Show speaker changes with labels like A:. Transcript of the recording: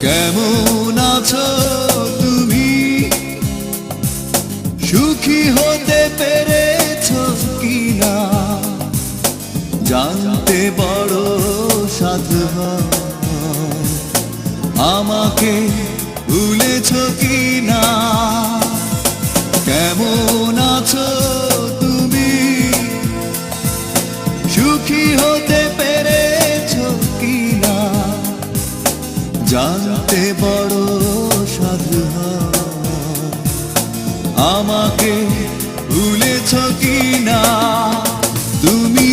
A: কেমন আছো তুমি? সুখী হতে পেরেছো কিনা জানতে বড় সাধু হয়। আমাকে ভুলেছো কিনা? কেমন আছো তুমি? সুখী হতে পেরেছো কিনা জানতে বড় সাধু হয়। আমাকে ভুলেছো কিনা? তুমি